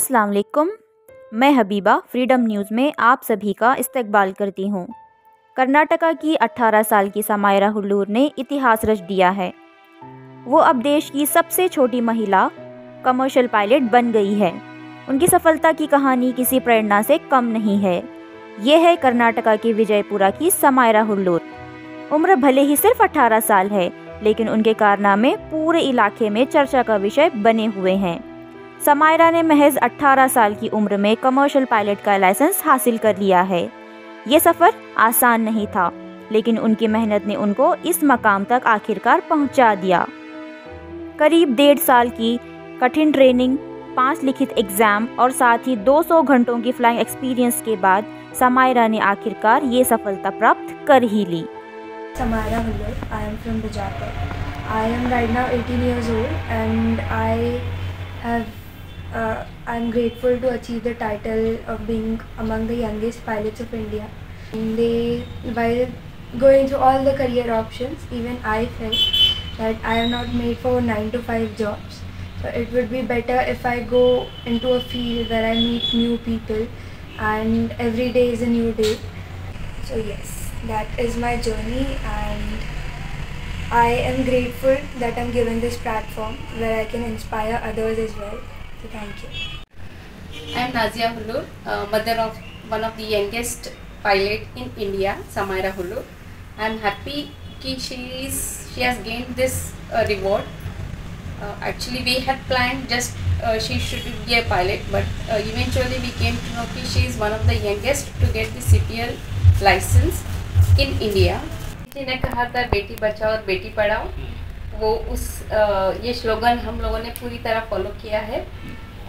अस्सलाम वालेकुम। मैं हबीबा फ्रीडम न्यूज़ में आप सभी का इस्तकबाल करती हूँ। कर्नाटका की 18 साल की समायरा हुल्लूर ने इतिहास रच दिया है। वो अब देश की सबसे छोटी महिला कमर्शियल पायलट बन गई है। उनकी सफलता की कहानी किसी प्रेरणा से कम नहीं है। ये है कर्नाटका के विजयपुरा की समायरा हुल्लूर। उम्र भले ही सिर्फ 18 साल है, लेकिन उनके कारनामे पूरे इलाके में चर्चा का विषय बने हुए हैं। समायरा ने महज 18 साल की उम्र में कमर्शियल पायलट का लाइसेंस हासिल कर लिया है। ये सफ़र आसान नहीं था, लेकिन उनकी मेहनत ने उनको इस मकाम तक आखिरकार पहुंचा दिया। करीब 1.5 साल की कठिन ट्रेनिंग, 5 लिखित एग्ज़ाम और साथ ही 200 घंटों की फ्लाइंग एक्सपीरियंस के बाद समायरा ने आखिरकार ये सफलता प्राप्त कर ही ली। Samara Hullur. I am from Bijapur. I am right now 18 years old and I'm grateful to achieve the title of being among the youngest pilots of India. And while going through all the career options, even I felt that I am not made for 9 to 5 jobs. So it would be better if I go into a field where I meet new people and every day is a new day. So yes. That is my journey and I am grateful that I'm given this platform where I can inspire others as well. So thank you. I am Nazia Hullur, mother of one of the youngest pilot in India, Samira Hullur. I am happy that she has gained this reward. Actually we had planned just she should be a pilot, but eventually we came to know that she is one of the youngest to get the CPL license in India. किसी ने कहा था बेटी बचाओ और बेटी पढ़ाओ, वो उस ये slogan हम लोगों ने पूरी तरह फॉलो किया है।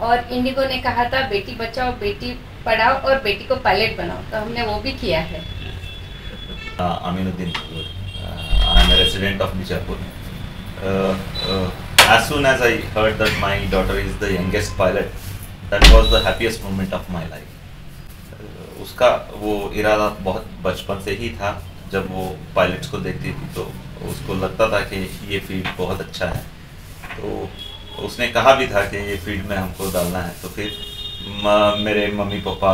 और इंडिगो ने कहा था बेटी बचाओ बेटी पढ़ाओ और बेटी को पायलट बनाओ, तो हमने वो भी किया है। Aminuddin, I am a resident of Bijapur. As soon as I heard that my daughter is the youngest pilot, that was the happiest moment of my life. उसका वो इरादा बहुत बचपन से ही था। जब वो पायलट्स को देखती थी तो उसको लगता था कि ये फील्ड बहुत अच्छा है, तो उसने कहा भी था कि ये फील्ड में हमको डालना है। तो फिर मेरे मम्मी पापा,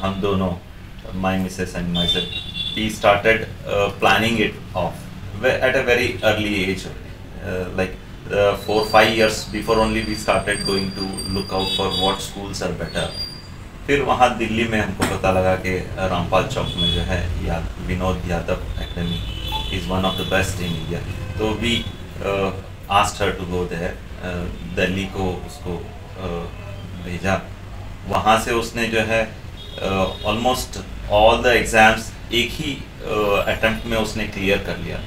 हम दोनों, my missus and myself, we started planning it off at a very early age, like 4-5 years before only we started going to look out for what schools are better. फिर वहाँ दिल्ली में हमको पता लगा कि रामपाल चौक में जो है Vinod Yadav academy is one of the best in India. तो we asked her to go there. Delhi को उसको भेजा। वहाँ से उसने जो है ऑलमोस्ट ऑल द एग्ज़ाम्स एक ही अटेम्प्ट में उसने क्लियर कर लिया।